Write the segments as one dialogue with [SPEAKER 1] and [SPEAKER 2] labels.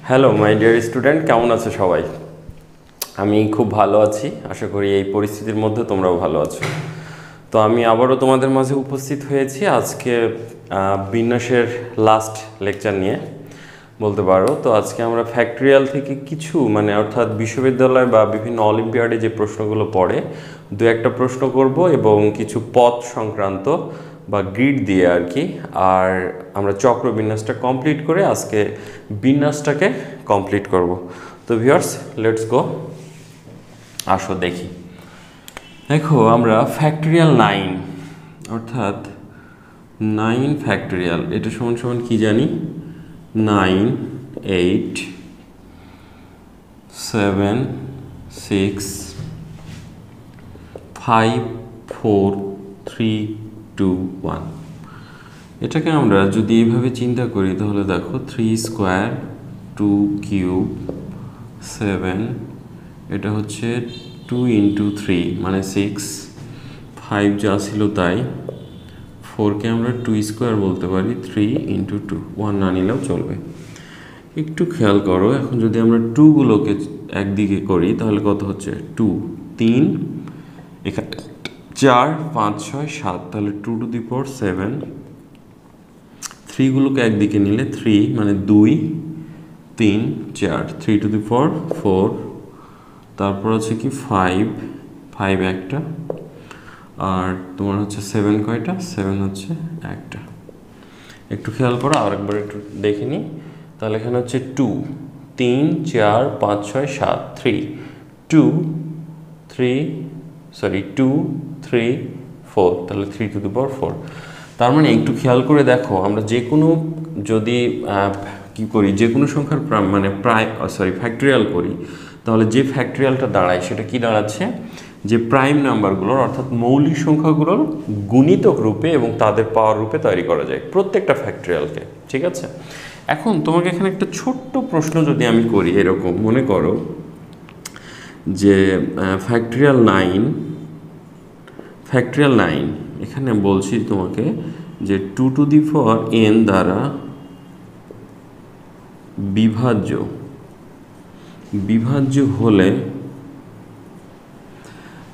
[SPEAKER 1] Hello my dear student, কেমন আছো সবাই? আমি খুব ভালো আছি। আশা করি এই পরিস্থিতির মধ্যে তোমরাও ভালো আছো। তো আমি আবারও তোমাদের মাঝে উপস্থিত হয়েছি আজকে বিন্যাসের লাস্ট লেকচার নিয়ে বলতে পারো। তো আজকে আমরা ফ্যাক্টরিয়াল থেকে কিছু অর্থাৎ বিশ্ববিদ্যালয় বা বিভিন্ন অলিম্পিয়াডে যে প্রশ্নগুলো পড়ে দু একটা প্রশ্ন করব এবং কিছু পথ সংক্রান্ত বা গ্রিড দিয়ে আর কি। আর আমরা চক্র বিন্যাসটা কমপ্লিট করে আজকে বিন্যাসটাকে কমপ্লিট করব। তো ভিউয়ার্স, লেটস গো, আসো দেখি। দেখো, আমরা ফ্যাক্টরিয়াল 9 অর্থাৎ 9 ফ্যাক্টরিয়াল এটা সমান সমান কি জানি? 9 8 7 6 5 4 3 2 1। এটাকে আমরা যদি এইভাবে চিন্তা করি তাহলে দেখো 3 স্কোয়ার 2 কিউব 7, এটা হচ্ছে 2 ইন্টু 3 মানে 6, 5 যা ছিল তাই, 4কে আমরা 2 স্কোয়ার বলতে পারি, 3 ইন্টু 2, 1 না নিলেও চলবে। একটু খেয়াল করো, এখন যদি আমরা 2গুলোকে একদিকে করি তাহলে কত হচ্ছে? 2 3, এখানে 4 5 6 7, তাহলে 2 টু দি পাওয়ার 7। 3গুলোকে একদিকে নিলে 3 মানে 2 3 4, 3 টু দি পাওয়ার 4। তারপর হচ্ছে কি 5 5 একটা, আর তোমার হচ্ছে 7 কয়টা? 7 হচ্ছে একটা। একটু খেয়াল করো, আরেকবার একটু দেখে নিই। তাহলে এখানে হচ্ছে 2 3 4 5 6 7, 3 2 3 4, তাহলে 3 টু দি পাওয়ার 4। তার মানে একটু খেয়াল করে দেখো, আমরা যে কোনো যদি কি করি, যে কোনো সংখ্যার ফ্যাক্টরিয়াল করি, তাহলে যে ফ্যাক্টরিয়ালটা দাঁড়ায় সেটা কি দাঁড়াচ্ছে? যে প্রাইম নাম্বারগুলোর অর্থাৎ মৌলিক সংখ্যাগুলোর গুণিতক রূপে এবং তাদের পাওয়ার রূপে তৈরি করা যায় প্রত্যেকটা ফ্যাক্টরিয়ালকে। ঠিক আছে, এখন তোমাকে এখানে একটা ছোট্ট প্রশ্ন যদি আমি করি, এরকম মনে করো যে ফ্যাক্টরিয়াল 9 এখানে বলছি তোমাকে যে 2 টু দি পাওয়ার n দ্বারা বিভাজ্য হলে,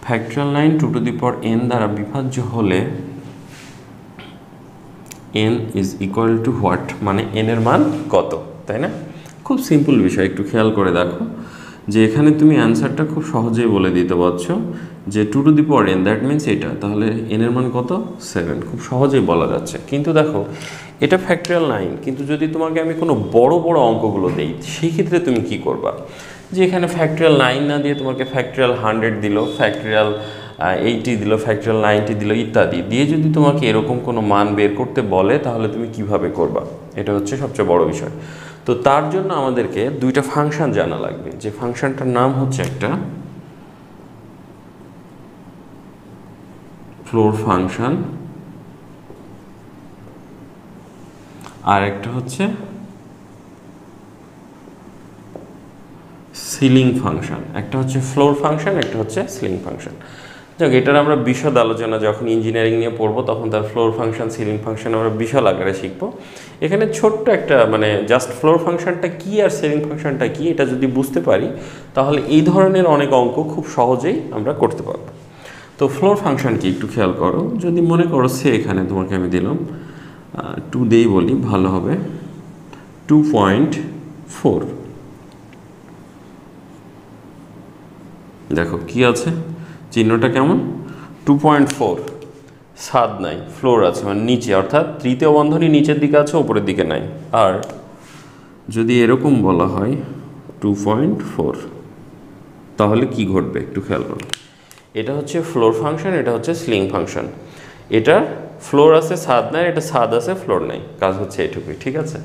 [SPEAKER 1] factorial 9 2 to the power n দ্বারা বিভাজ্য হলে n is equal to what, মানে n এর মান কত, তাই না? খুব সিম্পল বিষয়, একটু খেয়াল করে দেখো যে এখানে তুমি অ্যান্সারটা খুব সহজেই বলে দিতে পারছো যে 2 to the power n, that means এটা, তাহলে n এর মান কত? 7, খুব সহজেই বলা যাচ্ছে। কিন্তু দেখো, এটা ফ্যাক্টরিয়াল 9, কিন্তু যদি তোমাকে আমি কোনো বড় বড় অঙ্কগুলো দেই সেই ক্ষেত্রে তুমি কি করবা? যে এখানে ফ্যাক্টরিয়াল 9 না দিয়ে তোমাকে ফ্যাক্টরিয়াল 100 দিল, ফ্যাক্টরিয়াল 80 দিল, ফ্যাক্টরিয়াল 90 দিল, ইত্যাদি দিয়ে যদি তোমাকে এরকম কোনো মান বের করতে বলে তাহলে তুমি কিভাবে করবা? এটা হচ্ছে সবচেয়ে বড় বিষয়। তো তার জন্য আমাদেরকে দুইটা ফাংশন জানা লাগবে। যে ফাংশনটার নাম হচ্ছে একটা ফ্লোর ফাংশন, আর একটা হচ্ছে সিলিং ফাংশন। একটা হচ্ছে ফ্লোর ফাংশন, একটা হচ্ছে সিলিং ফাংশন। যাক, এটার আমরা বিশদ আলোচনা যখন ইঞ্জিনিয়ারিং নিয়ে পড়বো তখন তার ফ্লোর ফাংশন সিলিং ফাংশন আমরা বিশাল আকারে শিখবো। এখানে ছোট্ট একটা জাস্ট ফ্লোর ফাংশনটা কি আর সিলিং ফাংশনটা কি এটা যদি বুঝতে পারি তাহলে এই ধরনের অনেক অঙ্ক খুব সহজেই আমরা করতে পারবো। তো ফ্লোর ফাংশন কি একটু খেয়াল করো, যদি মনে করো সে এখানে তোমাকে আমি দিলাম 2 দিয়েই বলি ভালো হবে, 2.4। দেখো কি আছে, চিহ্নটা কেমন? 2.4, ছাদ নাই, ফ্লোর আছে, মানে নিচে, অর্থাৎ তৃতীয় বন্ধনী নিচের দিকে আছে, উপরের দিকে নাই। আর যদি এরকম বলা হয় 2.4, তাহলে কি ঘটবে একটু খেয়াল করো। এটা হচ্ছে ফ্লোর ফাংশন, এটা হচ্ছে সিলিং ফাংশন। এটা ফ্লোর আছে, ছাদ নাই, এটা ছাদ আছে, ফ্লোর নাই, কাজ হচ্ছে এটুকুই। ঠিক আছে,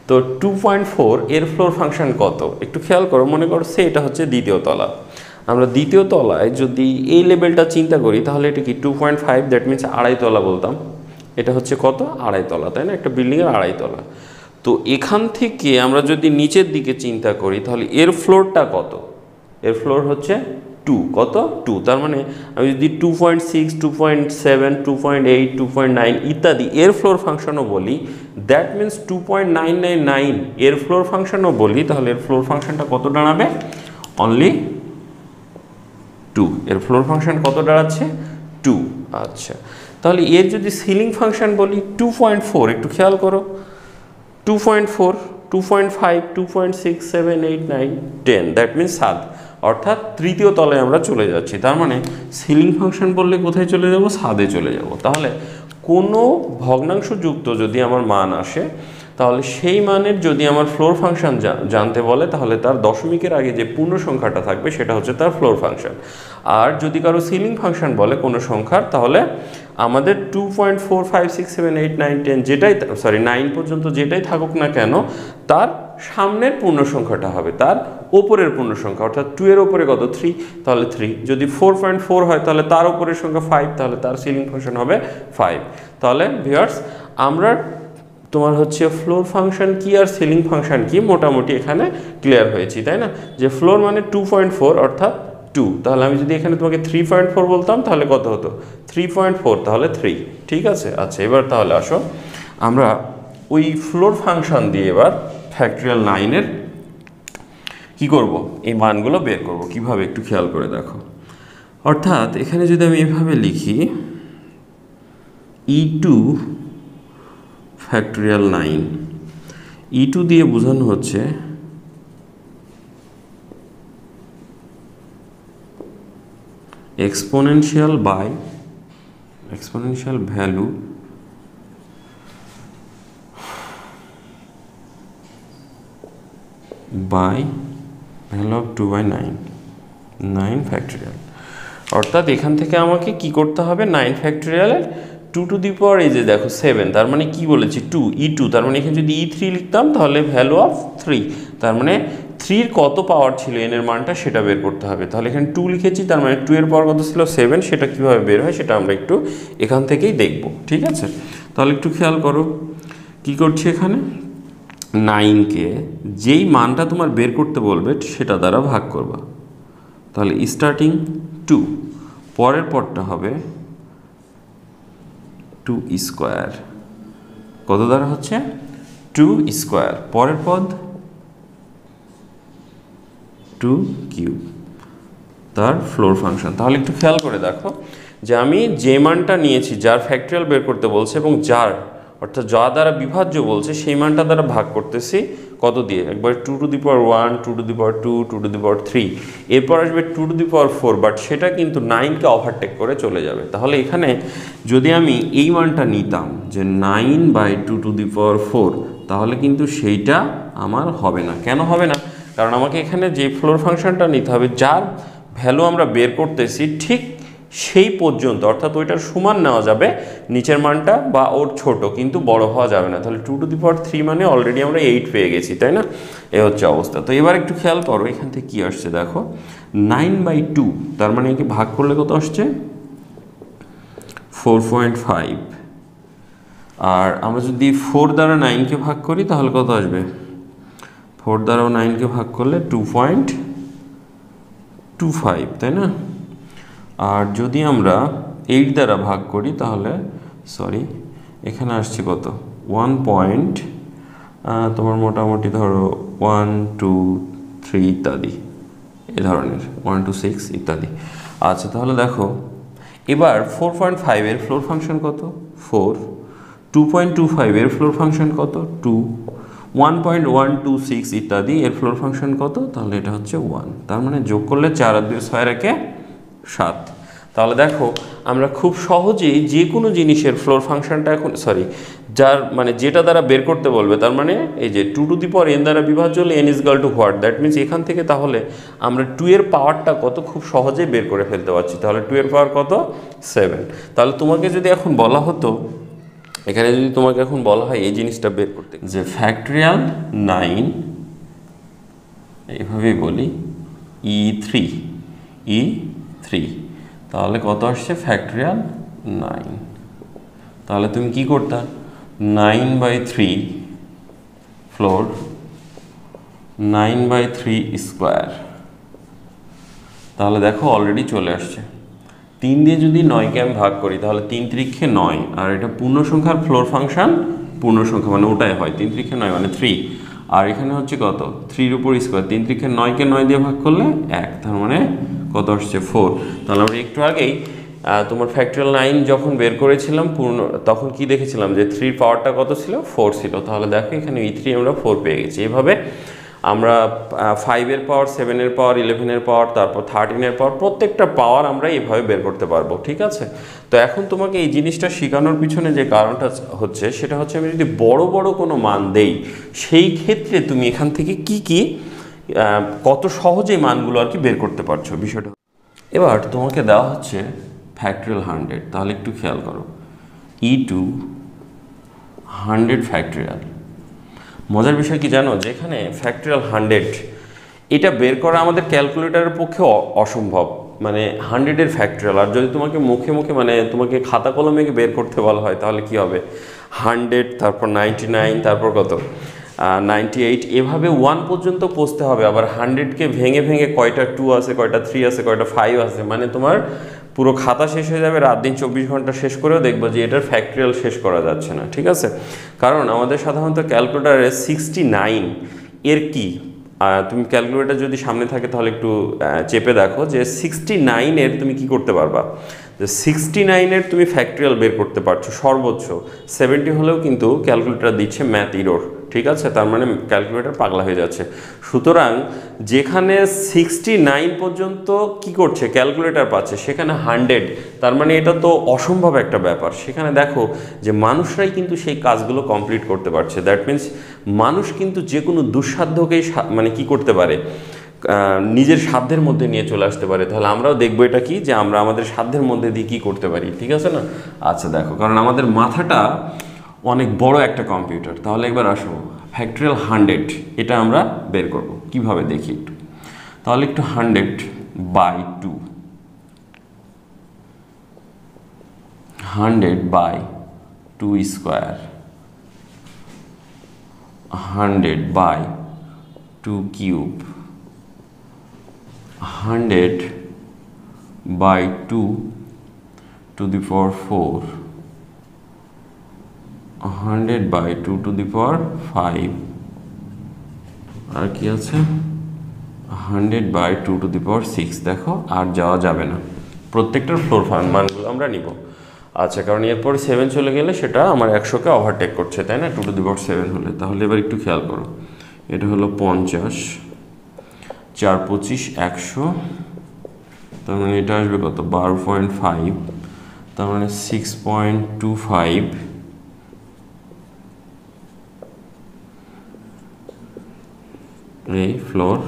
[SPEAKER 1] তো 2.4 এর ফ্লোর ফাংশন কত একটু খেয়াল করো। মনে করো সে এটা হচ্ছে দ্বিতীয় তলা, আমরা দ্বিতীয় তলায় যদি এই লেভেলটা চিন্তা করি তাহলে এটা কি 2.5, দ্যাট মিনস আড়াই তলা বলতাম। এটা হচ্ছে কত? আড়াই তলা, তাই না? একটা বিল্ডিংয়ের আড়াই তলা। তো এখান থেকে আমরা যদি নিচের দিকে চিন্তা করি তাহলে এর ফ্লোরটা কত? এর ফ্লোর হচ্ছে 2 কত 2 তার মানে আমি যদি 2.6 2.7 2.8 2.9 ইত্যাদি এর ফ্লোর ফাংশনও বলি, দ্যাট মিন্স 2.999 এর ফ্লোর ফাংশনও বলি, তাহলে এর ফ্লোর ফাংশনটা কত দাঁড়াবে? অনলি 2। এর ফ্লোর ফাংশন কত দাঁড়াচ্ছে? 2। আচ্ছা, তাহলে এর যদি সিলিং ফাংশন বলি 2.4, একটু খেয়াল করো, 2.4 2.5 2.6 7 8 9 10, দ্যাট মিনস 7, অর্থাৎ তৃতীয় তলায় আমরা চলে যাচ্ছি। তার মানে সিলিং ফাংশন বললে কোথায় চলে যাব? 7-এ চলে যাব। তাহলে কোনো ভগ্নাংশযুক্ত যদি আমার মান আসে, তাহলে সেই মানের যদি আমার ফ্লোর ফাংশন জানতে বলে, তাহলে তার দশমিকের আগে যে পূর্ণ সংখ্যাটা থাকবে সেটা হচ্ছে তার ফ্লোর ফাংশন। আর যদি কারো সিলিং ফাংশন বলে কোনো সংখ্যার, তাহলে আমাদের 2.4 5 6 7 8 9 10 যেটাই, সরি 9 পর্যন্ত যেটাই থাকুক না কেন, তার সামনের পূর্ণ সংখ্যাটা হবে তার ওপরের পূর্ণ সংখ্যা, অর্থাৎ 2 এর ওপরে কত? 3, তাহলে 3। যদি 4.4 হয় তাহলে তার ওপরের সংখ্যা 5, তাহলে তার সিলিং ফাংশন হবে 5। তাহলে ভিউয়ার্স, আমরা তোমার হচ্ছে ফ্লোর ফাংশন কি আর সিলিং ফাংশন কি মোটামুটি এখানে ক্লিয়ার হয়েছি, তাই না? যে ফ্লোর মানে 2.4 অর্থাৎ 2, তাহলে আমি যদি এখানে তোমাকে 3.4 বলতাম তাহলে কত হতো? 3.4, তাহলে 3। ঠিক আছে। আচ্ছা, এবার তাহলে আসো আমরা ওই ফ্লোর ফাংশন দিয়ে এবার ফ্যাক্টরিয়াল 9-এর কি করব? এই মানগুলো বের করব। কিভাবে একটু খেয়াল করে দেখো। অর্থাৎ এখানে যদি আমি এভাবে লিখি e2 ফ্যাক্টরিয়াল 9, e2 দিয়ে বোঝানো হচ্ছে exponential by exponential value by value of 2/9 9 factorial. অর্থাৎ এখান থেকে আমাকে কি করতে হবে? 9 ফ্যাক্টরিয়ালের 2 টু দি পাওয়ার এই যে দেখো 7, তার মানে কি বলেছি? 2 e2, তার মানে এখানে যদি e3 লিখতাম তাহলে ভ্যালু অফ 3, তার মানে 3 এর কত পাওয়ার ছিল n এর মানটা সেটা বের করতে হবে। তাহলে এখানে 2 লিখেছি, তার মানে 2 এর পাওয়ার কত ছিল? 7। সেটা কিভাবে বের হয় সেটা আমরা একটু এখান থেকেই দেখব। ঠিক আছে, তাহলে একটু খেয়াল করো কি করছি এখানে। 9কে যেই মানটা তোমার বের করতে বলবে সেটা দ্বারা ভাগ করবা, তাহলে স্টার্টিং 2, পরের পদটা হবে 2 স্কোয়ার, কত দ্বারা হচ্ছে? 2 স্কোয়ার, পরের পদ 2 কিউব, তার ফ্লোর ফাংশন। তাহলে একটু খেয়াল করে দেখো যে আমি যে মানটা নিয়েছি, যার ফ্যাক্টরিয়াল বের করতে বলছে এবং যার অর্থাৎ যা দ্বারা বিভাজ্য বলছে সেই মানটা দ্বারা ভাগ করতেছি কত দিয়ে? একবার 2 to the power 1 2 to the power 2 2 to the power 3, এরপর আসবে 2 টু দি পাওয়ার 4, বাট সেটা কিন্তু 9কে ওভারটেক করে চলে যাবে। তাহলে এখানে যদি আমি এই মানটা নিতাম যে 9/2 টু দি পাওয়ার 4, তাহলে কিন্তু সেইটা আমার হবে না। কেন হবে না? কারণ আমাকে এখানে যে ফ্লোর ফাংশনটা নিতে হবে, যার ভ্যালু আমরা বের করতেছি ঠিক সেই পর্যন্ত, অর্থাৎ ওইটার সমান নেওয়া যাবে নিচের মানটা বা ওর ছোট, কিন্তু বড় হওয়া যাবে না। তাহলে 2 টু দি পাওয়ার 3 মানে অলরেডি আমরা 8 পেয়ে গেছি, তাই না? এ হচ্ছে অবস্থা। তো এবার একটু খেয়াল করো এখান থেকে কী আসছে দেখো, 9/2, তার মানে কি ভাগ করলে কত আসছে? 4.5। আর আমরা যদি 4 দ্বারা 9কে ভাগ করি তাহলে কত আসবে? 4 দ্বারাও 9কে ভাগ করলে 2.25, তাই না? আর যদি আমরা 8 দ্বারা ভাগ করি তাহলে সরি এখানে আসছে কত? 1 তোমার মোটামুটি ধরো 1 2 3 ইত্যাদি, এ ধরনের 1 2 6 ইত্যাদি। আচ্ছা, তাহলে দেখো এবার 4.5 এর ফ্লোর ফাংশন কত? 4। 2.25 এর ফ্লোর ফাংশন কত? 2। 1.126 ইত্যাদি এর ফ্লোর ফাংশন কত? তাহলে এটা হচ্ছে 1। তার মানে যোগ করলে 4 আর 2 6 একে 7। তাহলে দেখো আমরা খুব সহজেই যে কোনো জিনিসের ফ্লোর ফাংশনটা এখন যার মানে যেটা দ্বারা বের করতে বলবে, তার মানে এই যে 2 টু দি পাওয়ার n দ্বারা বিভাজ্য হলে n is equal to what, that means এখান থেকে তাহলে আমরা 2 এর পাওয়ারটা কত খুব সহজেই বের করে ফেলতে পারছি। তাহলে 2 এর পাওয়ার কত? 7। তাহলে তোমাকে যদি এখন বলা হতো, এখানে যদি তোমাকে এখন বলা হয় এই জিনিসটা বের করতে, যে ফ্যাক্টরিয়াল 9 এইভাবেই বলি E3, তাহলে কত আসছে? ফ্যাক্টরিয়াল 9। তাহলে তুমি কি করতা? 9/3 ফ্লোর 9/3 স্কোয়ার তাহলে দেখো অলরেডি চলে আসছে। 3 দিয়ে যদি 9কে আমি ভাগ করি তাহলে 3 3 9, আর এটা পূর্ণ সংখ্যার ফ্লোর ফাংশন, পূর্ণ সংখ্যা মানে ওটাই হয় 3 3 9 মানে 3, আর এখানে হচ্ছে কত 3 এর উপর স্কোয়ার, 3 3 9কে 9 দিয়ে ভাগ করলে 1, তার মানে কত আসছে 4। তাহলে আমরা একটু আগেই তোমার ফ্যাক্টরিয়াল 9 যখন বের করেছিলাম পূর্ণ, তখন কি দেখেছিলাম যে 3 পাওয়ারটা কত ছিল 4 ছিল। তাহলে দেখো এখানে E3 আমরা 4 পেয়ে গেছি। এভাবে আমরা 5 এর পাওয়ার, 7 এর পাওয়ার, 11 এর পাওয়ার, তারপর 13 এর পাওয়ার, প্রত্যেকটা পাওয়ার আমরা এইভাবে বের করতে পারবো, ঠিক আছে। তো এখন তোমাকে এই জিনিসটা শেখানোর পিছনে যে কারণটা হচ্ছে সেটা হচ্ছে আমি যদি বড় বড় কোনো মান দেই সেই ক্ষেত্রে তুমি এখান থেকে কি কত সহজেই মানগুলো আর কি বের করতে পারছো বিষয়টা। এবার তোমাকে দেওয়া হচ্ছে ফ্যাক্টরিয়াল 100, তাহলে একটু খেয়াল করো E2 100 ফ্যাক্টরিয়াল। মজার বিষয় কি জানো, যেখানে ফ্যাক্টরিয়াল 100 এটা বের করা আমাদের ক্যালকুলেটরের পক্ষে অসম্ভব, মানে 100-এর ফ্যাক্টরিয়াল। আর যদি তোমাকে মুখে মুখে মানে তোমাকে খাতা কলমে বের করতে বলা হয় তাহলে কি হবে 100, তারপর 99, তারপর কত 98, এভাবে 1 পর্যন্ত পৌঁছতে হবে। আবার 100কে ভেঙে ভেঙে কয়টা 2 আছে, কয়টা 3 আছে, কয়টা 5 আছে, মানে তোমার পুরো খাতা শেষ হয়ে যাবে, রাত দিন 24 ঘন্টা শেষ করেও দেখবো যে এটার ফ্যাক্টরিয়াল শেষ করা যাচ্ছে না, ঠিক আছে। কারণ আমাদের সাধারণত ক্যালকুলেটারে 69 এর কি, তুমি ক্যালকুলেটার যদি সামনে থাকে তাহলে একটু চেপে দেখো যে 69 এর তুমি কি করতে পারবা, যে 69 এর তুমি ফ্যাক্টরিয়াল বের করতে পারছো সর্বোচ্চ। 70 হলেও কিন্তু ক্যালকুলেটার দিচ্ছে ম্যাথ ইরর, ঠিক আছে, তার মানে ক্যালকুলেটর পাগলা হয়ে যাচ্ছে। সুতরাং যেখানে 69 পর্যন্ত কি করছে ক্যালকুলেটর পাচ্ছে, সেখানে 100, তার মানে এটা তো অসম্ভব একটা ব্যাপার। সেখানে দেখো যে মানুষরাই কিন্তু সেই কাজগুলো কমপ্লিট করতে পারছে। দ্যাট মিন্স মানুষ কিন্তু যে কোনো দুঃসাধ্যকেই মানে কি করতে পারে, নিজের সাধ্যের মধ্যে নিয়ে চলে আসতে পারে। তাহলে আমরাও দেখবো এটা কি, যে আমরা আমাদের সাধ্যের মধ্যে দিয়ে কী করতে পারি, ঠিক আছে না। আচ্ছা দেখো, কারণ আমাদের মাথাটা অনেক বড় একটা কম্পিউটার। তাহলে একবার আসো ফ্যাক্টরিয়াল 100 এটা আমরা বের করব কিভাবে দেখি একটু। তাহলে একটু 100/2, 100/2 square, 100/2 cube, 100/2 to the power 4, 100/2 to the power 5, আর কি আছে 100/2 to the power 6। দেখো আর যাওয়া যাবে না, প্রত্যেকটার ফ্লোর মানগুলো আমরা নিব। আচ্ছা, কারণ এরপর 7 চলে গেলে সেটা আমার 100কে ওভারটেক করছে, তাই না, 2 to the power 7 হলে। তাহলে এবার একটু খেয়াল করো, এটা হলো 50, 4 25 100, তার মানে এটা আসবে কত 12.5, তার মানে 6.25 এই ফ্লোর।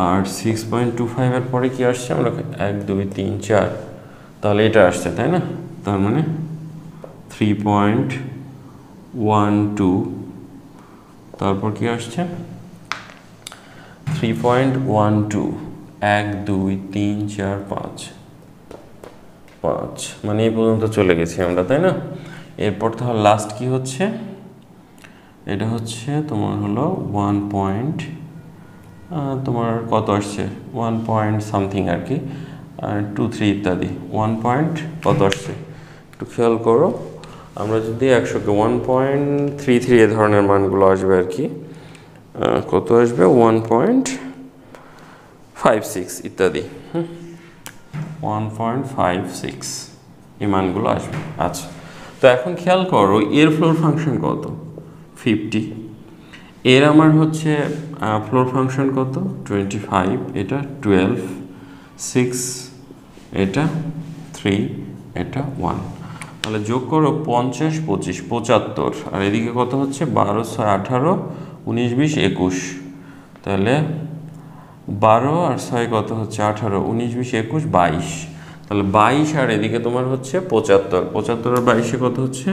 [SPEAKER 1] আর 6.25 এর পরে কি আসছে আমরা 1 2 3 4, তাহলে এটা আসছে, তাই না, তার মানে 3.12, তারপর কি আসছে 3.12, 1 2 3 4 5, মানে এই পর্যন্ত চলে গেছি আমরা, তাই না। এরপর তাহলে লাস্ট কি হচ্ছে, এটা হচ্ছে তোমার হলো 1 পয়েন্ট, তোমার কত আসছে 1 পয়েন্ট সামথিং আর কি, 2 3 ইত্যাদি 1 পয়েন্ট কত আসছে একটু খেয়াল করো। আমরা যদি 100কে 1.33 এ ধরনের মানগুলো আসবে আর কি, কত আসবে 1.56 ইত্যাদি, 1.56 এই মানগুলো আসবে। আচ্ছা, তো এখন খেয়াল করো এর ফ্লোর ফাংশন কত 50, এর আমার হচ্ছে ফ্লোর ফাংশন কত 25, এটা 12, 6, এটা 3, এটা 1। তাহলে যোগ করো 50 25 75, আর এদিকে কত হচ্ছে 12 6 18 19 20 21, তাহলে 12 আর 6 কত হচ্ছে 18 19 20 21 22, তাহলে 22, আর এদিকে তোমার হচ্ছে 75 75 আর 22 কত হচ্ছে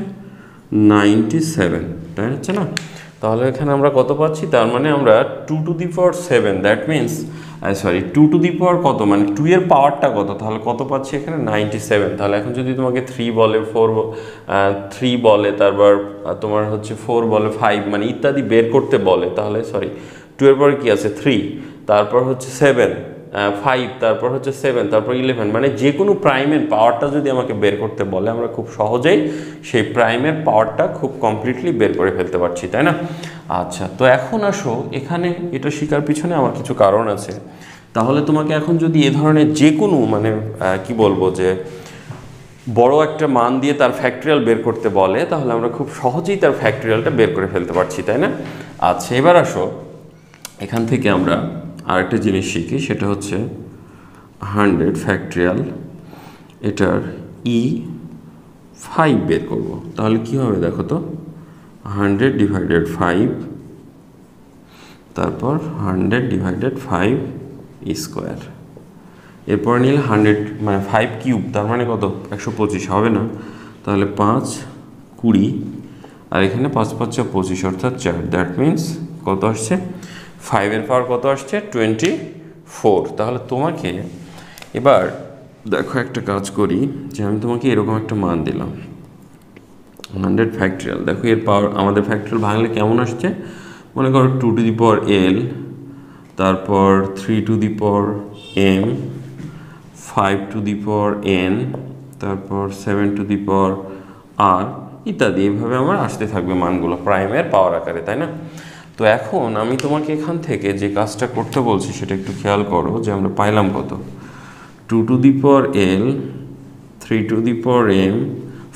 [SPEAKER 1] 97, তাই হচ্ছে না। তাহলে এখানে আমরা কত পাচ্ছি, তার মানে আমরা 2 to the power 7, that means 2 to the power কত, মানে 2 এর পাওয়ারটা কত, তাহলে কত পাচ্ছি এখানে 97। তাহলে এখন যদি তোমাকে 3 বলে 3 বলে, তারপর তোমার হচ্ছে 4 বলে 5, মানে ইত্যাদি বের করতে বলে, তাহলে 2 এর পরে কি আছে 3, তারপর হচ্ছে 7, 5, তারপর হচ্ছে 7, তারপর 11, মানে যে কোনো প্রাইমের পাওয়ারটা যদি আমাকে বের করতে বলে আমরা খুব সহজেই সেই প্রাইমের পাওয়ারটা খুব কমপ্লিটলি বের করে ফেলতে পারছি, তাই না? আচ্ছা, তো এখন আসো এখানে এটা শেখার পিছনে আমার কিছু কারণ আছে। তাহলে তোমাকে এখন যদি এ ধরনের যে কোনো মানে কি বলবো যে বড় একটা মান দিয়ে তার ফ্যাক্টরিয়াল বের করতে বলে, তাহলে আমরা খুব সহজেই তার ফ্যাক্টরিয়ালটা বের করে ফেলতে পারছি, তাই না? আচ্ছা, এবার আসো এখান থেকে আমরা আরেকটা জিনিস শিখি, সেটা হচ্ছে 100 ফ্যাক্টরিয়াল এটার E5 বের করব। তাহলে কি হবে দেখো তো, 100 ডিভাইডেড 5, তারপর 100 ডিভাইডেড 5 স্কোয়ার, এরপর নিলে 100 মানে 5 কিউব, তার মানে কত 125 হবে না? তাহলে 5 20 আর এখানে 5 5 25 অর্থাৎ 4, দ্যাট মিনস কত আসছে 5 পাওয়ার কত আসছে 24। তাহলে তোমাকে এবার দেখো একটা কাজ করি, যে আমি তোমাকে এরকম একটা মান দিলাম 100 ফ্যাক্টরিয়াল। দেখো এর পাওয়ার আমাদের ফ্যাক্টরিয়াল ভাঙলে কেমন আসছে, মনে করো 2 টু দি পাওয়ার L, তারপর 3 two the power M, 5 two the power N, তারপর 7 টু দি পাওয়ার R ইত্যাদি। এইভাবে আমার আসতে থাকবে মানগুলো প্রাইমের পাওয়ার আকারে, তাই না? তো এখন আমি তোমাকে এখান থেকে যে কাজটা করতে বলছি সেটা একটু খেয়াল করো, যে আমরা পাইলাম কত 2 to the power L, 3 two the power M,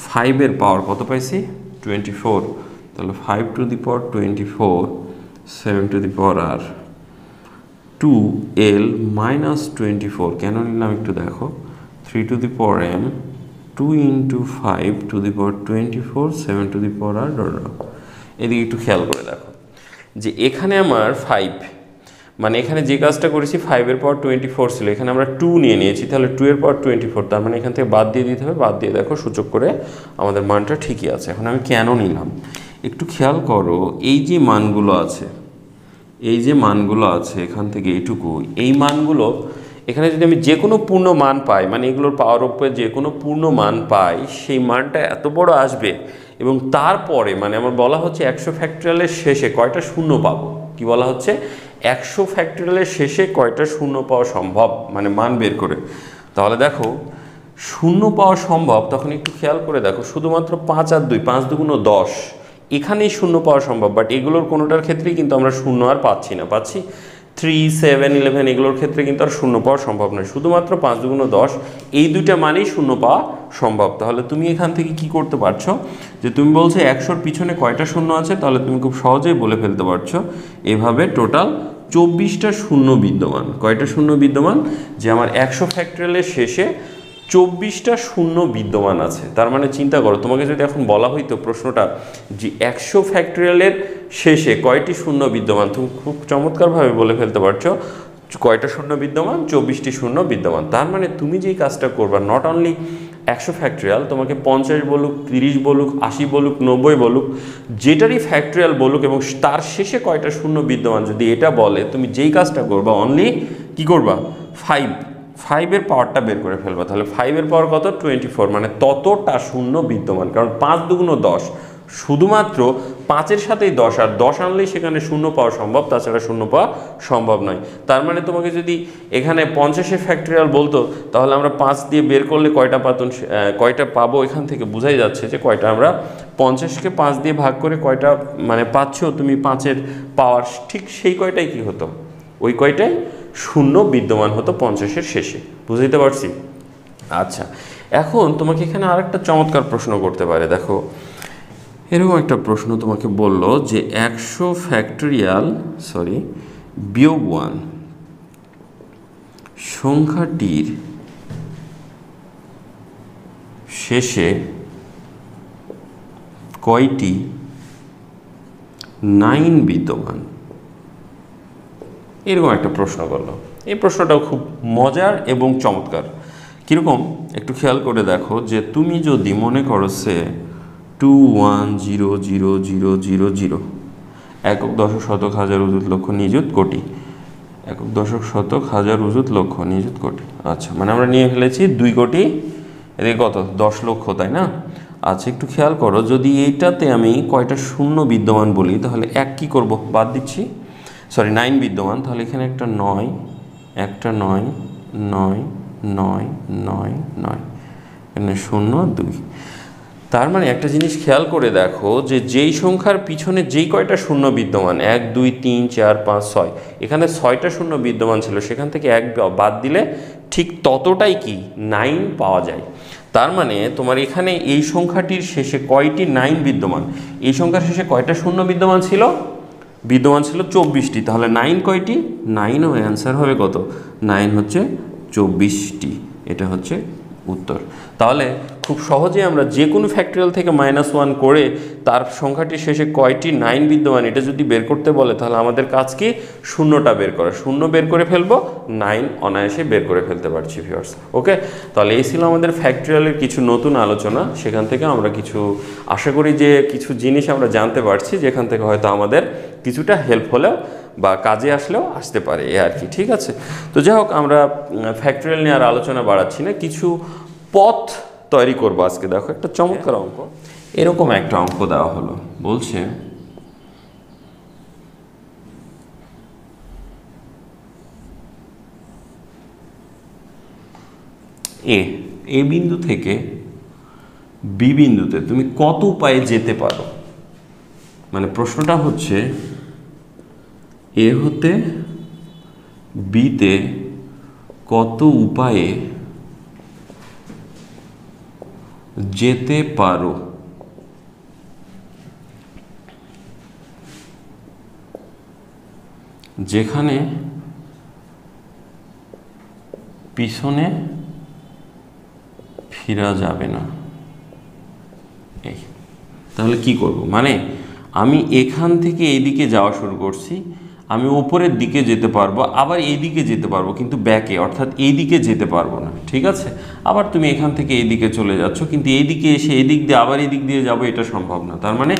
[SPEAKER 1] 5 পাওয়ার কত পাইছি 24। তাহলে 5 two the power 24, 7 two the power R, 2L minus 24 কেন নিলাম একটু দেখো, 3 two the power M, 2 into 5 two the power 24, 7 two the power R dot. এদিকে একটু খেয়াল করে দেখো যে এখানে আমার 5 মানে এখানে যে কাজটা করেছি 5 পাওয়ার 24 ছিল, এখানে আমরা 2 নিয়ে নিয়েছি, তাহলে 2 পাওয়ার 24, তার মানে এখান থেকে বাদ দিয়ে দিতে হবে, বাদ দিয়ে দেখো সূচক করে আমাদের মানটা ঠিকই আছে। এখন আমি কেন নিলাম একটু খেয়াল করো, এই যে মানগুলো আছে, এই যে মানগুলো আছে এখান থেকে এইটুকু, এই মানগুলো এখানে যদি আমি যে কোনো পূর্ণ মান পাই, মানে এগুলোর পাওয়ার উপরে যে কোনো পূর্ণ মান পাই, সেই মানটা এত বড় আসবে এবং তারপরে মানে আমার বলা হচ্ছে 100 ফ্যাক্টরিয়ালের শেষে কয়টা শূন্য পাবো, কি বলা হচ্ছে 100 ফ্যাক্টরিয়ালের শেষে কয়টা শূন্য পাওয়া সম্ভব, মানে মান বের করে। তাহলে দেখো শূন্য পাওয়া সম্ভব, তখন একটু খেয়াল করে দেখো শুধুমাত্র 5 আর 2, 5 দুগুণ 10, এখানেই শূন্য পাওয়া সম্ভব, বাট এগুলোর কোনোটার ক্ষেত্রেই কিন্তু আমরা শূন্য আর পাচ্ছি না, পাচ্ছি 3, 7, 11 এগুলোর ক্ষেত্রে কিন্তু আর শূন্য পাওয়া সম্ভব নয়, শুধুমাত্র 5 দুগুণ 10 এই দুইটা মানেই শূন্য পাওয়া সম্ভব। তাহলে তুমি এখান থেকে কি করতে পারছো, যে তুমি বলছো 100-র পিছনে কয়টা শূন্য আছে, তাহলে তুমি খুব সহজেই বলে ফেলতে পারছো এভাবে টোটাল 24টা শূন্য বিদ্যমান। কয়টা শূন্য বিদ্যমান, যে আমার 100 ফ্যাক্টরিয়ালের শেষে 24টা শূন্য বিদ্যমান আছে। তার মানে চিন্তা করো, তোমাকে যদি এখন বলা হইতো প্রশ্নটা যে 100 ফ্যাক্টরিয়ালের শেষে কয়টি শূন্য বিদ্যমান, তুমি খুব চমৎকারভাবে বলে ফেলতে পারছো কয়টা শূন্য বিদ্যমান, 24টি শূন্য বিদ্যমান। তার মানে তুমি যেই কাজটা করবা, নট অনলি 100 ফ্যাক্টরিয়াল, তোমাকে 50 বলুক, 30 বলুক, 80 বলুক, 90 বলুক, যেটারই ফ্যাক্টরিয়াল বলুক এবং তার শেষে কয়টা শূন্য বিদ্যমান যদি এটা বলে, তুমি যেই কাজটা করবা অনলি কি করবা 5 পাওয়ারটা বের করে ফেলবা। তাহলে 5 পাওয়ার কত 24, মানে ততটা শূন্য বিদ্যমান, কারণ 5 দুগুণ 10, শুধুমাত্র 5-এর সাথেই 10, আর 10 আনলেই সেখানে শূন্য পাওয়া সম্ভব, তাছাড়া শূন্য পাওয়া সম্ভব নয়। তার মানে তোমাকে যদি এখানে 50-এর ফ্যাক্টরিয়াল বলতো, তাহলে আমরা 5 দিয়ে বের করলে কয়টা পাবো, এখান থেকে বোঝাই যাচ্ছে যে কয়টা আমরা 50কে 5 দিয়ে ভাগ করে কয়টা মানে পাচ্ছ তুমি 5-এর পাওয়ার, ঠিক সেই কয়টাই কি হতো, ওই কয়টাই শূন্য বিদ্যমান হতো 50-এর শেষে। বুঝতে পারছি? আচ্ছা, এখন তোমাকে এখানে আরেকটা চমৎকার প্রশ্ন করতে পারে। দেখো এরকম একটা প্রশ্ন তোমাকে বলল যে 100 ফ্যাক্টরিয়াল বিয়োগ 1 সংখ্যাটির শেষে কয়টি 9 বিদ্যমান, এরকম একটা প্রশ্ন করলো। এই প্রশ্নটাও খুব মজার এবং চমৎকার। কীরকম একটু খেয়াল করে দেখো, যে তুমি যদি মনে করো সে 2100000 একক দশক শতক হাজার অযুত লক্ষ নিযুত কোটি, একক দশক শতক হাজার অযুত লক্ষ নিযুত কোটি। আচ্ছা, মানে আমরা নিয়ে ফেলেছি 2 কোটি, এদিকে কত 10 লক্ষ, তাই না? আচ্ছা, একটু খেয়াল করো, যদি এইটাতে আমি কয়টা শূন্য বিদ্যমান বলি, তাহলে 1 কি করব, বাদ দিচ্ছি, 9 বিদ্যমান, তাহলে এখানে একটা 9, একটা 9 9 9 9 9, এখানে 0 2। তার মানে একটা জিনিস খেয়াল করে দেখো যে যেই সংখ্যার পিছনে যেই কয়টা শূন্য বিদ্যমান 1 2 3 4 5 6, এখানে 6টা শূন্য বিদ্যমান ছিল, সেখান থেকে 1 বাদ দিলে ঠিক ততটাই কি 9 পাওয়া যায়। তার মানে তোমার এখানে এই সংখ্যাটির শেষে কয়টি 9 বিদ্যমান, এই সংখ্যার শেষে কয়টা শূন্য বিদ্যমান ছিল 24টি, তাহলে 9 কয়টি 9, ও অ্যান্সার হবে কত 9 হচ্ছে 24টি। এটা হচ্ছে উত্তর। তাহলে খুব সহজে আমরা যে কোনো ফ্যাক্টরিয়াল থেকে -1 করে তার সংখ্যাটির শেষে কয়টি 9 বিদ্যমান এটা যদি বের করতে বলে, তাহলে আমাদের কাজ কি শূন্যটা বের করা, শূন্য বের করে ফেলবো, 9 অনায়াসে বের করে ফেলতে পারছি ভিউয়ার্স। ওকে, তাহলে এই ছিল আমাদের ফ্যাক্টরিয়ালের কিছু নতুন আলোচনা। সেখান থেকে আমরা কিছু আশা করি যে কিছু জিনিস আমরা জানতে পারছি, যেখান থেকে হয়তো আমাদের কিছুটা হেল্প হলেও বা কাজে আসলেও আসতে পারে এ আর কি। ঠিক আছে, তো যাই হোক, আমরা ফ্যাক্টরিয়াল নিয়ে আর আলোচনা বাড়াচ্ছি না, কিছু পথ তৈরি করবো আজকে। দেখো একটা চমৎকার অঙ্ক, এরকম একটা অঙ্ক দেওয়া হলো, বলছে এ বিন্দু থেকে বি বিন্দুতে তুমি কত উপায়ে যেতে পারো। মানে প্রশ্নটা হচ্ছে এ হতে বিতে কত উপায়ে যেতে পারো। যেখানে পিছনে ফিরা যাবে না। এই তাহলে কি করব, মানে আমি এখান থেকে এইদিকে যাওয়া শুরু করছি, আমি ওপরের দিকে যেতে পারবো, আবার এইদিকে যেতে পারবো, কিন্তু ব্যাকে অর্থাৎ এইদিকে যেতে পারবো না। ঠিক আছে, আবার তুমি এখান থেকে এইদিকে চলে যাচ্ছ, কিন্তু এইদিকে এসে এদিক দিয়ে আবার এদিক দিয়ে যাবো, এটা সম্ভব না। তার মানে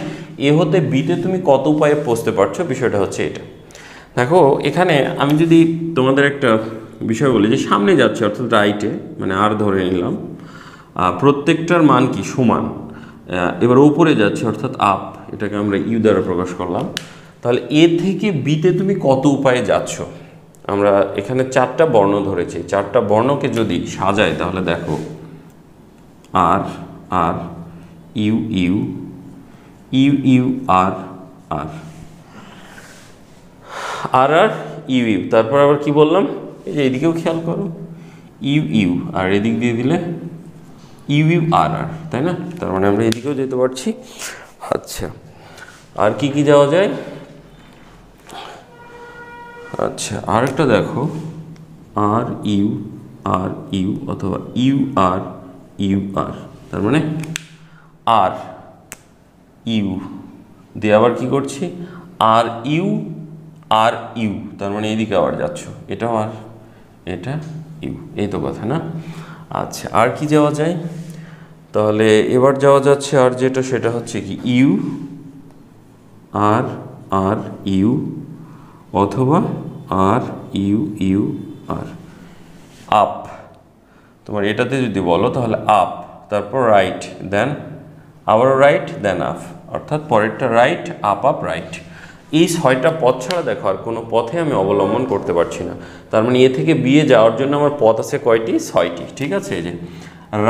[SPEAKER 1] এ হতে বিতে তুমি কত উপায়ে পৌঁছতে পারছো, বিষয়টা হচ্ছে এটা। দেখো এখানে আমি যদি তোমাদের একটা বিষয় বলি, যে সামনে যাচ্ছে অর্থাৎ রাইটে, মানে আর ধরে নিলাম, প্রত্যেকটার মান কি সমান, এবার উপরে যাচ্ছে অর্থাৎ আপ, এটাকে আমরা ইউ দ্বারা প্রকাশ করলাম। তাহলে এ থেকে বিতে তুমি কত উপায়ে যাচ্ছ। আমরা এখানে 4টা বর্ণ ধরেছি, 4টা বর্ণকে যদি সাজাই তাহলে দেখো আর R U U U U R R R R U U, তারপর আবার কি বললাম, এই যে এদিকেও খেয়াল করো ইউ ইউ, আর এদিক দিয়ে দিলে ইউ ইউ আর আর, তাই না? তার মানে আমরা এদিকেও যেতে পারছি। আচ্ছা, আর কি কি যাওয়া যায়। আচ্ছা, আর একটা দেখো আর ইউ অথবা ইউ আর আর, তার মানে আর ইউ দিয়ে আবার কি করছি আর ইউ, তার মানে এইদিকে আবার যাচ্ছ, এটাও আর এটা ইউ, এই তো কথা না। আচ্ছা, আর কি যাওয়া যায়, তাহলে এবার যাওয়া যাচ্ছে আর যেটা, সেটা হচ্ছে কি ইউ আর ইউ অথবা আর ইউ আর। আপ, তোমার এটাতে যদি বলো তাহলে আপ, তারপর রাইট, দেন আবার রাইট, দেন আপ, অর্থাৎ পরেরটা রাইট, আপ রাইট। এই 6টা পথ ছাড়া দেখো আর কোনো পথে আমি অবলম্বন করতে পারছি না। তার মানে এ থেকে বিয়ে যাওয়ার জন্য আমার পথ আছে কয়টি, 6টি। ঠিক আছে, এই যে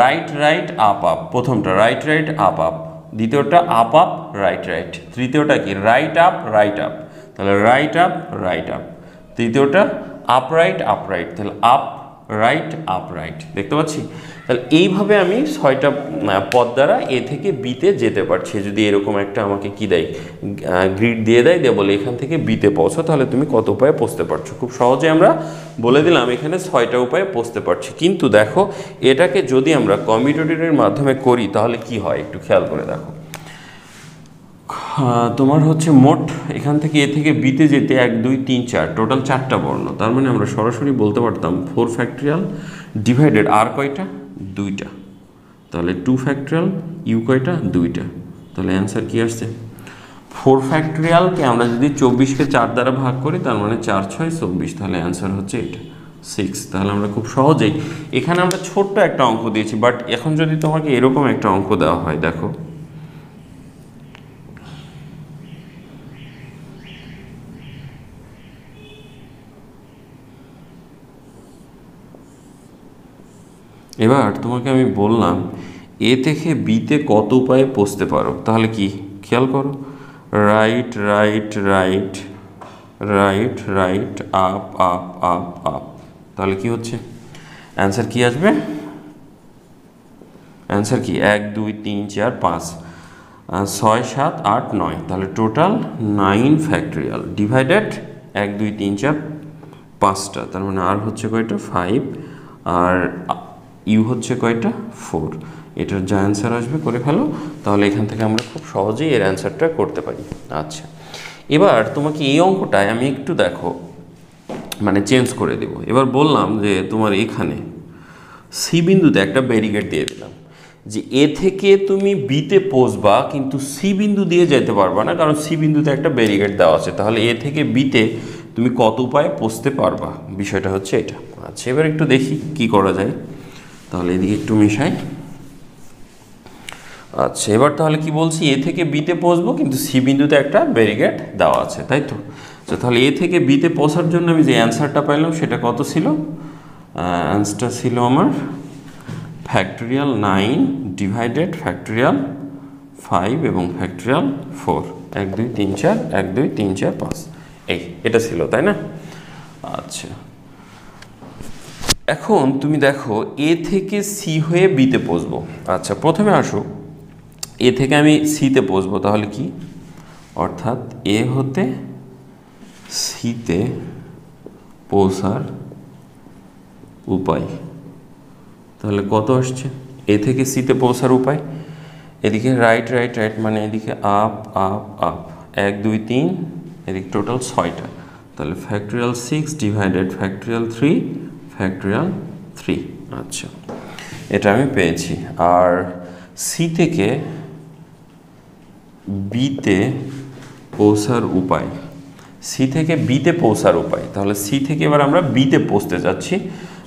[SPEAKER 1] রাইট আপ, প্রথমটা রাইট আপ, দ্বিতীয়টা আপ রাইট, তৃতীয়টা কি রাইট আপ, তাহলে রাইট আপ, তৃতীয়টা আপ রাইট, তাহলে আপ রাইট, দেখতে পাচ্ছি। তাহলে এইভাবে আমি 6টা পথ দ্বারা এ থেকে বিতে যেতে পারছি। যদি এরকম একটা আমাকে কি দেয়, গ্রিড দিয়ে বলে এখান থেকে বিতে পৌঁছো, তাহলে তুমি কত উপায়ে পৌঁছতে পারছো। খুব সহজে আমরা বলে দিলাম এখানে 6টা উপায়ে পৌঁছতে পারছি। কিন্তু দেখো এটাকে যদি আমরা কমিউটেটরের মাধ্যমে করি তাহলে কি হয়, একটু খেয়াল করে দেখো। তোমার হচ্ছে মোট এখান থেকে এ থেকে বিতে যেতে 1 2 3 4 টোটাল 4টা বর্ণ। তার মানে আমরা সরাসরি বলতে পারতাম 4 ফ্যাক্টরিয়াল ডিভাইডেড আর কয়টা, 2টা, তাহলে 2 ফ্যাক্টরিয়াল ইউ কয়টা, 2টা। তাহলে অ্যান্সার কি আসছে 4 ফ্যাক্টরিয়ালকে আমরা যদি 24কে 4 দ্বারা ভাগ করি, তার মানে 4 6 24, তাহলে অ্যান্সার হচ্ছে এটা 6। তাহলে আমরা খুব সহজেই, এখানে আমরা ছোট্ট একটা অঙ্ক দিয়েছি, বাট এখন যদি তোমাকে এরকম একটা অঙ্ক দেওয়া হয়, দেখো এবার তোমাকে আমি বললাম এ থেকে বিতে কত উপায়ে পৌঁছতে পারো, তাহলে কি খেয়াল করো, right right right right right up up up up, তাহলে কি হচ্ছে অ্যান্সার কি আসবে? অ্যান্সার কি 1 2 3 4 5 6 7 8 9, তাহলে টোটাল 9 ফ্যাক্টরিয়াল ডিভাইডেড 1 2 3 4 5টা, তার মানে আর হচ্ছে কয়টা 5 আর ইউ হচ্ছে কয়টা 4, এটার যা অ্যান্সার আসবে করে ফেলো। তাহলে এখান থেকে আমরা খুব সহজেই এর অ্যান্সারটা করতে পারি। আচ্ছা, এবার তোমাকে এই অঙ্কটায় আমি একটু দেখো মানে চেঞ্জ করে দেব। এবার বললাম যে তোমার এখানে সি বিন্দুতে একটা ব্যারিকেড দিয়ে দিলাম যে এ থেকে তুমি বিতে পৌঁছবা, কিন্তু সি বিন্দু দিয়ে যেতে পারবা না, কারণ সি বিন্দুতে একটা ব্যারিকেড দেওয়া আছে। তাহলে এ থেকে বিতে তুমি কত উপায়ে পৌঁছতে পারবা, বিষয়টা হচ্ছে এটা। আচ্ছা, এবার একটু দেখি কি করা যায়। তাহলে এদিকে একটু মেশাই। আচ্ছা, এবার তাহলে কি বলছি, এ থেকে বিতে পৌঁছবো কিন্তু সি বিন্দুতে একটা ব্যারিকেড দেওয়া আছে, তাই তো? আচ্ছা, তাহলে এ থেকে বিতে পৌঁছার জন্য আমি যে অ্যান্সারটা পাইলাম সেটা কত ছিল? অ্যান্সারটা ছিল আমার ফ্যাক্টরিয়াল 9 ডিভাইডেড ফ্যাক্টরিয়াল 5 এবং ফ্যাক্টরিয়াল 4, 1 2 3 4 1 2 3 4 5, এটা ছিল, তাই না? আচ্ছা, এখন তুমি দেখো এ থেকে সি হয়ে বিতে পৌঁছবো। আচ্ছা, প্রথমে আসো এ থেকে আমি সিতে পৌঁছবো, তাহলে কি অর্থাৎ এ হতে সিতে পৌঁছার উপায়, তাহলে কত আসছে এ থেকে সিতে পৌঁছার উপায়? এদিকে রাইট রাইট রাইট মানে এদিকে আপ আপ আপ, 1 2 3, এদিকে টোটাল 6টা, তাহলে ফ্যাক্টরিয়াল 6 ডিভাইডেড ফ্যাক্টরিয়াল 3 ফ্যাক্টরিয়াল 3। আচ্ছা, এটা আমি পেয়েছি। আর সি থেকে বিতে পৌঁছার উপায়, সি থেকে বিতে পৌঁছার উপায়, তাহলে সি থেকে এবার আমরা বিতে পৌঁছতে যাচ্ছি।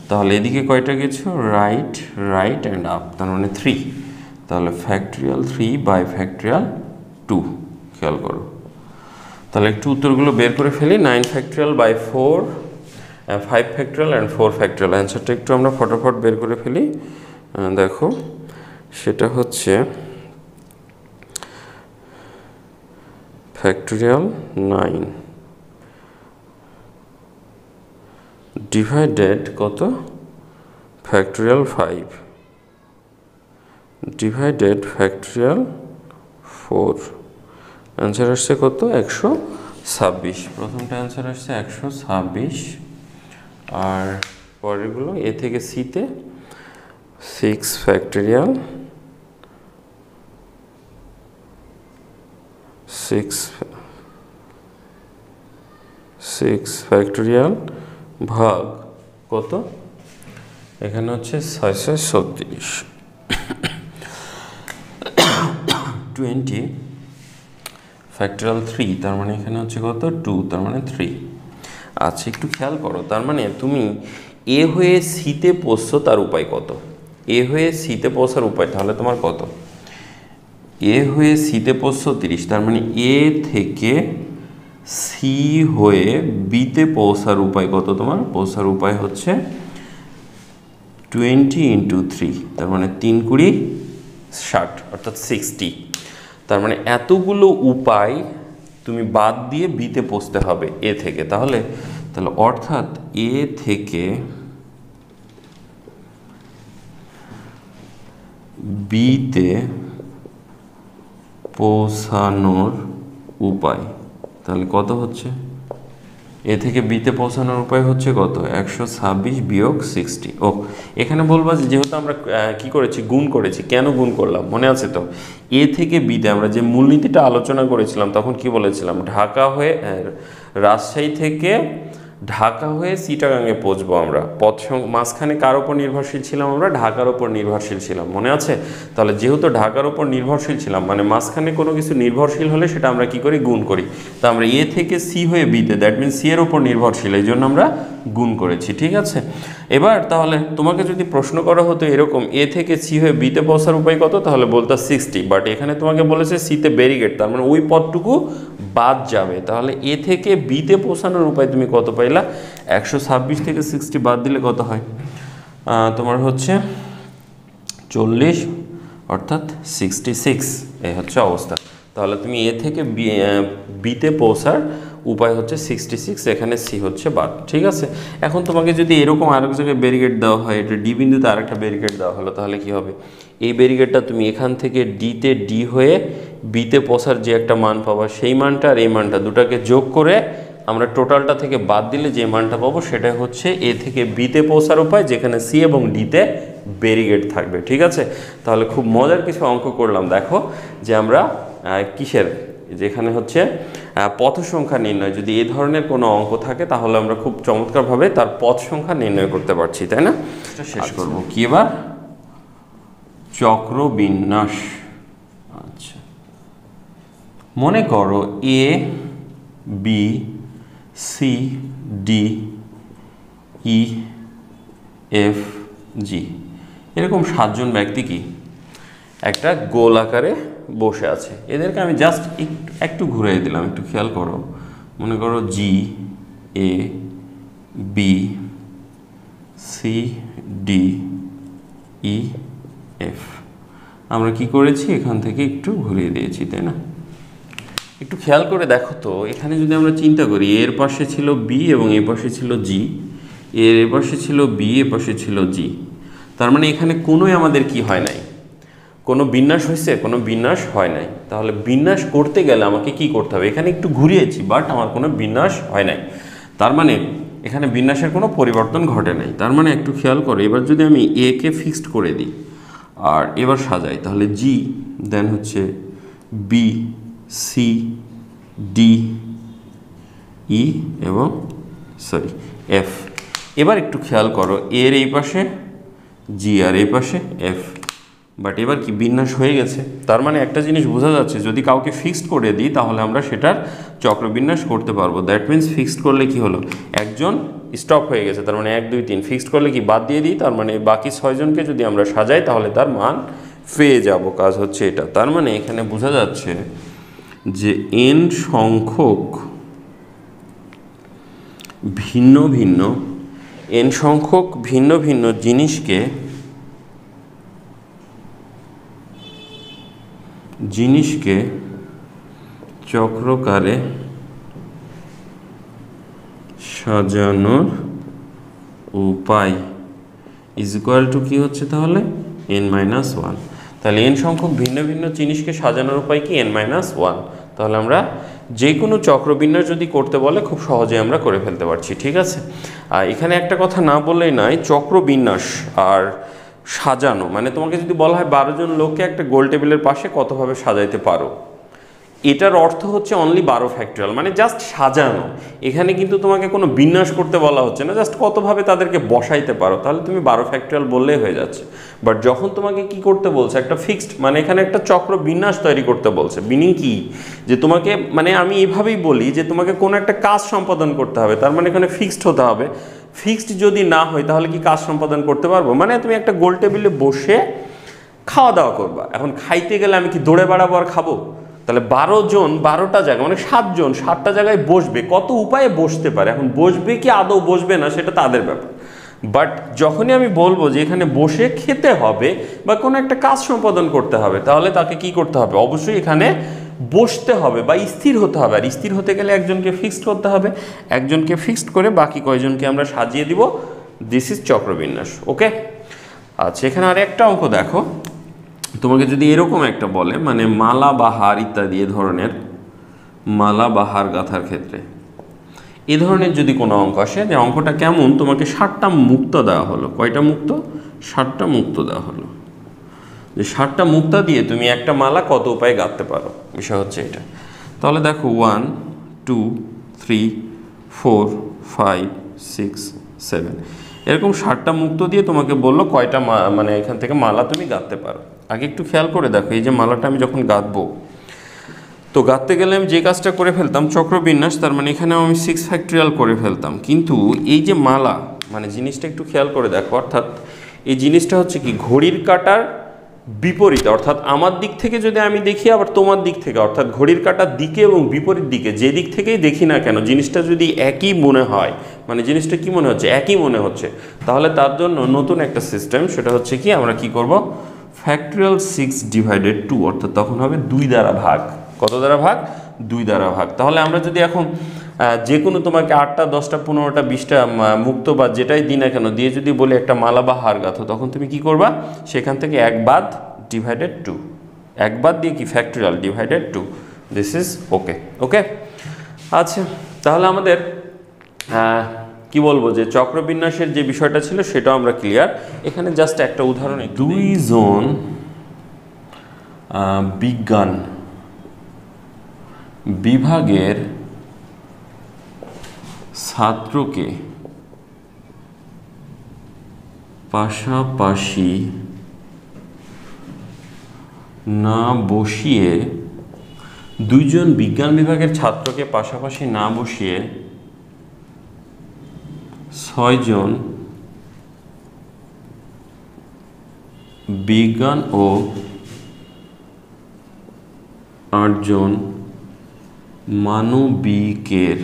[SPEAKER 1] তাহলে এদিকে কয়টা গেছো, রাইট রাইট অ্যান্ড আপ, তার মানে 3, তাহলে ফ্যাক্টরিয়াল 3 বাই ফ্যাক্টরিয়াল 2, খেয়াল করো। তাহলে একটু উত্তরগুলো বের করে ফেলি। 9 factorial by 4, 5 factorial and 4 factorial, অ্যান্সারটা একটু আমরা ফটাফট বের করে ফেলি। দেখো সেটা হচ্ছে ফ্যাক্টরিয়াল 9 ডিভাইডেড কত, ফ্যাক্টরিয়াল 5 ডিভাইডেড ফ্যাক্টরিয়াল 4, অ্যান্সার আসছে কত 126। প্রথমটা অ্যান্সার আসছে 126, আর পরেরগুলো এ থেকে সিতে 6 ফ্যাক্টরিয়াল 6 ফ্যাক্টরিয়াল ভাগ কত, এখানে হচ্ছে 636, 20 ফ্যাক্টরিয়াল 3, তার মানে এখানে হচ্ছে কত 2, তার মানে 3। আচ্ছা, একটু খেয়াল করো, তার মানে তুমি এ হয়ে সিতে পৌঁছছো, তার উপায় কত? এ হয়ে সিতে পৌঁছার উপায় তাহলে তোমার কত? এ হয়ে সিতে পৌঁছছো 30, তার মানে এ থেকে সি হয়ে বিতে পৌঁছার উপায় কত তোমার? পৌঁছার উপায় হচ্ছে 20 × 3, তার মানে 3 × 60 অর্থাৎ 60। তার মানে এতগুলো উপায় তুমি বাদ দিয়ে বিতে পৌঁছতে হবে এ থেকে। তাহলে অর্থাৎ এ থেকে বিতে পৌঁছানোর উপায় তাহলে কত হচ্ছে? এ থেকে বিতে পৌঁছানোর উপায় হচ্ছে কত? 126 বিয়োগ 60। ও, এখানে বলবা যেহেতু আমরা কি করেছি, গুণ করেছি। কেন গুণ করলাম মনে আছে তো? এ থেকে বিতে আমরা যে মূলনীতিটা আলোচনা করেছিলাম তখন কি বলেছিলাম? ঢাকা হয়ে রাজশাহী থেকে ঢাকা হয়ে চিটাগাঙে পৌঁছবো আমরা। পথ মাঝখানে কার ওপর নির্ভরশীল ছিলাম আমরা? ঢাকার ওপর নির্ভরশীল ছিলাম, মনে আছে? তাহলে যেহেতু ঢাকার ওপর নির্ভরশীল ছিলাম, মানে মাঝখানে কোনো কিছু নির্ভরশীল হলে সেটা আমরা কি করি? গুণ করি। তো আমরা এ থেকে সি হয়ে বিতে, দ্যাট মিনস সি এর ওপর নির্ভরশীল, এই জন্য আমরা গুণ করেছি, ঠিক আছে? এবার তাহলে তোমাকে যদি প্রশ্ন করা হতো এরকম, এ থেকে সি হয়ে বিতে পৌঁছার উপায় কত, তাহলে বলতা 60। বাট এখানে তোমাকে বলেছে সিতে ব্যারিকেড, তার মানে ওই পথটুকু বাদ যাবে। তাহলে এ থেকে বিতে পৌঁছানোর উপায় তুমি কত পাইলা? 126 থেকে 60 বাদ দিলে কত হয়? তোমার হচ্ছে 40 অর্থাৎ 66, এই হচ্ছে অবস্থা। তাহলে তুমি এ থেকে বিতে পৌঁছার উপায় হচ্ছে 66, এখানে সি হচ্ছে বার। ঠিক আছে, এখন তোমাকে যদি এরকম আরেক জায়গায় ব্যারিকেড দেওয়া হয়, এটা ডি বিন্দুতে আরেকটা ব্যারিকেড দেওয়া হলো, তাহলে কি হবে? এই ব্যারিকেডটা তুমি এখান থেকে ডিতে ডি হয়ে বিতে পৌঁছার যে একটা মান পাবা, সেই মানটা আর এই মানটা দুটাকে যোগ করে আমরা টোটালটা থেকে বাদ দিলে যে মানটা পাবো সেটাই হচ্ছে এ থেকে বিতে পৌঁছার উপায়, যেখানে সি এবং ডিতে ব্যারিকেড থাকবে। ঠিক আছে, তাহলে খুব মজার কিছু অঙ্ক করলাম। দেখো যে আমরা কিসের, যেখানে হচ্ছে পথ সংখ্যা নির্ণয়, যদি এই ধরনের কোনো অঙ্ক থাকে তাহলে আমরা খুব চমৎকারভাবে তার পথ সংখ্যা নির্ণয় করতে পারছি, তাই না? শেষ করবো কি এবার? চক্রবিন্যাস। আচ্ছা, মনে করো A B C D E F G, এরকম 7জন ব্যক্তি কি একটা গোল আকারে বসে আছে। এদেরকে আমি জাস্ট একটু ঘুরিয়ে দিলাম, একটু খেয়াল করো। মনে করো G A B C D E F, আমরা কি করেছি এখান থেকে একটু ঘুরিয়ে দিয়েছি, তাই না? একটু খেয়াল করে দেখো তো, এখানে যদি আমরা চিন্তা করি, এর পাশে ছিল বি এবং এ পাশে ছিল জি, এর পাশে ছিল বি, এ পাশে ছিল জি, তার মানে এখানে কোনোই আমাদের কি হয় নাই, কোনো বিন্যাস হয়েছে? কোনো বিন্যাস হয় নাই। তাহলে বিন্যাস করতে গেলে আমাকে কি করতে হবে? এখানে একটু ঘুরিয়েছি, বাট আমার কোনো বিন্যাস হয় নাই, তার মানে এখানে বিন্যাসের কোনো পরিবর্তন ঘটে নাই। তার মানে একটু খেয়াল করো, এবার যদি আমি এ কে ফিক্সড করে দিই আর এবার সাজাই, তাহলে জি, দেন হচ্ছে বি সি ডি ই এবং এফ। এবার একটু খেয়াল করো, এর এই পাশে জি আর এই পাশে এফ, বাট এবার কি বিন্যাস হয়ে গেছে। তার মানে একটা জিনিস বোঝা যাচ্ছে, যদি কাউকে ফিক্সড করে দিই তাহলে আমরা সেটার চক্রবিন্যাস করতে পারবো। দ্যাট মিনস ফিক্সড করলে কি হলো, একজন স্টপ হয়ে গেছে, তার মানে 1 2 3। ফিক্সড করলে কি বাদ দিয়ে দিই, তার মানে বাকি 6জনকে যদি আমরা সাজাই তাহলে তার মান পেয়ে যাব। কাজ হচ্ছে এটা। তার মানে এখানে বোঝা যাচ্ছে যে n সংখ্যক ভিন্ন ভিন্ন জিনিসকে চক্রকারে সাজানোর উপায় ইজ ইকুয়াল টু কি হচ্ছে তাহলে n-1। তাহলে n সংখ্যক ভিন্ন ভিন্ন জিনিসকে সাজানোর উপায় কি n-1। তাহলে আমরা যে কোনো চক্রবিন্যাস যদি করতে বলে খুব সহজে আমরা করে ফেলতে পারছি। ঠিক আছে, আর এখানে একটা কথা না বললেই নয়, চক্রবিন্যাস আর সাজানো মানে তোমাকে যদি বলা হয় 12 জন লোককে একটা গোল টেবিলের পাশে কতভাবে সাজাইতে পারো, এটার অর্থ হচ্ছে অনলি 12 ফ্যাক্টরিয়াল, মানে জাস্ট সাজানো। এখানে কিন্তু তোমাকে কোনো বিন্যাস করতে বলা হচ্ছে না, জাস্ট কতভাবে তাদেরকে বসাইতে পারো, তাহলে তুমি 12 ফ্যাক্টরিয়াল বললেই হয়ে যাচ্ছে। বাট যখন তোমাকে কি করতে বলছে, একটা ফিক্সড মানে এখানে একটা চক্র বিন্যাস তৈরি করতে বলছে, মিনিং কি, যে তোমাকে মানে আমি এইভাবেই বলি যে তোমাকে কোনো একটা কাজ সম্পাদন করতে হবে, তার মানে এখানে ফিক্সড হতে হবে। ফিক্সড যদি না হয় তাহলে কি কাজ সম্পাদন করতে পারবো? মানে তুমি একটা গোল টেবিলে বসে খাওয়া দাওয়া করবা, এখন খাইতে গেলে আমি কি দৌড়ে বেড়াবো আর খাবো? তাহলে 12 জন 12টা জায়গা মানে 7 জন 7টা জায়গায় বসবে, কত উপায়ে বসতে পারে। এখন বসবে কি আদৌ বসবে না সেটা তাদের ব্যাপার, বাট যখনই আমি বলবো যে এখানে বসে খেতে হবে বা কোনো একটা কাজ সম্পাদন করতে হবে, তাহলে তাকে কি করতে হবে? অবশ্যই এখানে বসতে হবে বা স্থির হতে হবে। আর স্থির হতে গেলে একজনকে ফিক্সড করতে হবে, একজনকে ফিক্সড করে বাকি কয়জনকে আমরা সাজিয়ে দিব। This is চক্রবিন্যাস। ওকে, আচ্ছা এখানে আর একটা অঙ্ক দেখো, তোমাকে যদি এরকম একটা বলে মানে মালা বা হার ইত্যাদি এ ধরনের মালা বা হার গাঁথার ক্ষেত্রে এ ধরনের যদি কোনো অঙ্ক আসে, যে অঙ্কটা কেমন, তোমাকে 7টা মুক্তা দেওয়া হলো। কয়টা মুক্ত? 7টা মুক্ত দেওয়া হলো, যে 7টা মুক্তা দিয়ে তুমি একটা মালা কত উপায়ে গাঁথতে পারো, বিষয় হচ্ছে এটা। তাহলে দেখো 1 2 3 4 5 6 7 এরকম 7টা মুক্ত দিয়ে তোমাকে বললো কয়টা মানে এখান থেকে মালা তুমি গাঁথতে পারো। আগে একটু খেয়াল করে দেখো, এই যে মালাটা আমি যখন গাঁথবো, তো গাঁথতে গেলে আমি যে কাজটা করে ফেলতাম চক্রবিন্যাস, তার মানে এখানেও আমি 6 ফ্যাক্টরিয়াল করে ফেলতাম। কিন্তু এই যে মালা মানে জিনিসটা একটু খেয়াল করে দেখো, অর্থাৎ এই জিনিসটা হচ্ছে কি ঘড়ির কাঁটার বিপরীতে, অর্থাৎ আমার দিক থেকে যদি আমি দেখি আবার তোমার দিক থেকে, অর্থাৎ ঘড়ির কাঁটার দিকে এবং বিপরীত দিকে যে দিক থেকেই দেখি না কেন, জিনিসটা যদি একই মনে হয়, মানে জিনিসটা কি মনে হচ্ছে, একই মনে হচ্ছে, তাহলে তার জন্য নতুন একটা সিস্টেম, সেটা হচ্ছে কি আমরা কি করব, ফ্যাক্টরিয়াল 6/2 অর্থাৎ তখন হবে 2 দ্বারা ভাগ। কত দ্বারা ভাগ? 2 দ্বারা ভাগ। তাহলে আমরা যদি এখন যে কোনো তোমাকে 8টা 10টা 15টা 20টা মুক্ত বা যেটাই দিই না কেন দিয়ে যদি বলি একটা মালা বা হার গাঁথো, তখন তুমি কি করবা? সেখান থেকে 1 বাদ /2, 1 বাদ দিয়ে কি factorial /2। This is okay. Okay, আচ্ছা তাহলে আমাদের কি বলবো যে চক্রবিন্যাসের যে বিষয়টা ছিল সেটাও আমরা ক্লিয়ার। এখানে জাস্ট একটা উদাহরণ, 2 জন বিজ্ঞান বিভাগের ছাত্রকে পাশাপাশি না বসিয়ে, 2 জন বিজ্ঞান বিভাগের ছাত্রকে পাশাপাশি না বসিয়ে 6 জন বিজ্ঞান ও 8 জন মানবিকের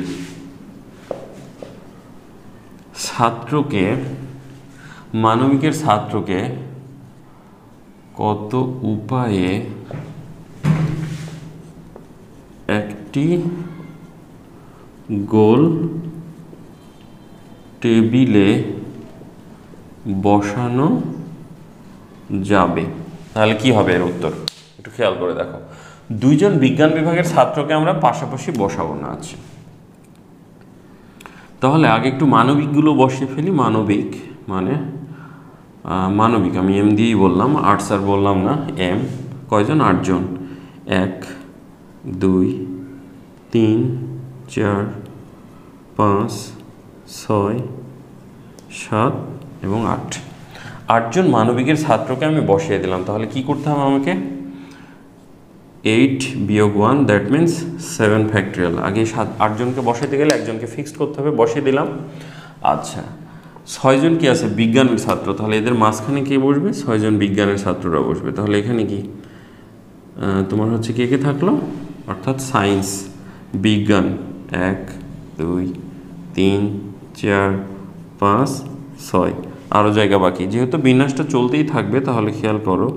[SPEAKER 1] ছাত্রকে কত উপায়ে একটি গোল টেবিলে বসানো যাবে? তাহলে কি হবে এর উত্তর? একটু খেয়াল করে দেখো। 2 জন বিজ্ঞান বিভাগের ছাত্রকে আমরা পাশাপাশি বসাবো না। আছে, তাহলে আগে একটু মানবিকগুলো বসিয়ে ফেলি। মানবিক মানে মানবিক আমি এম দিয়েই বললাম, আর্টস আর বললাম না। এম কয়জন? 8 জন। 1 2 3 4 5 6 7 এবং 8 জন মানবিকের ছাত্রকে আমি বসিয়ে দিলাম। তাহলে কি করতে হবে আমাকে? 8 বিয়োগ 1 দ্যাট মিনস 7 ফ্যাক্টরিয়াল। আগে 8 জনকে বসাইতে গেলে একজনকে ফিক্সড করতে হবে, বসিয়ে দিলাম। আচ্ছা, 6 জন কি আছে? বিজ্ঞানের ছাত্র। তাহলে এদের মাঝখানে কে বসবে? 6 জন বিজ্ঞানের ছাত্ররা বসবে। তাহলে এখানে কি তোমার হচ্ছে কে কে থাকলো? অর্থাৎ সায়েন্স বিজ্ঞান 1 2 3 4 5 6, আরও জায়গা বাকি। যেহেতু বিন্যাসটা চলতেই থাকবে তাহলে খেয়াল করো,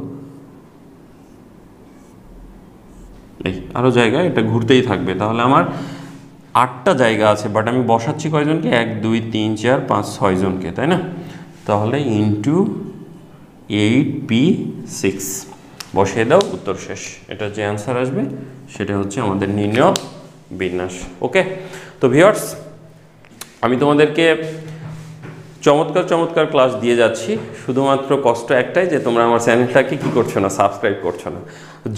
[SPEAKER 1] এই আরও জায়গা এটা ঘুরতেই থাকবে। তাহলে আমার 8টা জায়গা আছে, বাট আমি বসাচ্ছি কয়জনকে? 1 2 3 4 5 6 জনকে, তাই না? তাহলে ইন্টু 8p6 বসিয়ে দাও, উত্তর শেষ। এটা যে অ্যান্সার আসবে সেটা হচ্ছে আমাদের নির্ণয় বিন্যাস। ওকে, তো ভিউয়ার্স আমি তোমাদেরকে চমৎকার ক্লাস দিয়ে যাচ্ছি। শুধুমাত্র কষ্ট একটাই যে তোমরা আমার চ্যানেলটাকে কি করছো না, সাবস্ক্রাইব করছো না।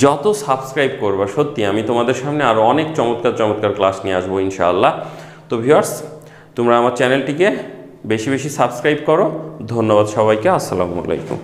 [SPEAKER 1] যত সাবস্ক্রাইব করবা সত্যি আমি তোমাদের সামনে আরও অনেক চমৎকার ক্লাস নিয়ে আসবো ইনশাআল্লাহ। তো ভিউয়ার্স তোমরা আমার চ্যানেলটিকে বেশি সাবস্ক্রাইব করো। ধন্যবাদ সবাইকে। আসসালামু আলাইকুম।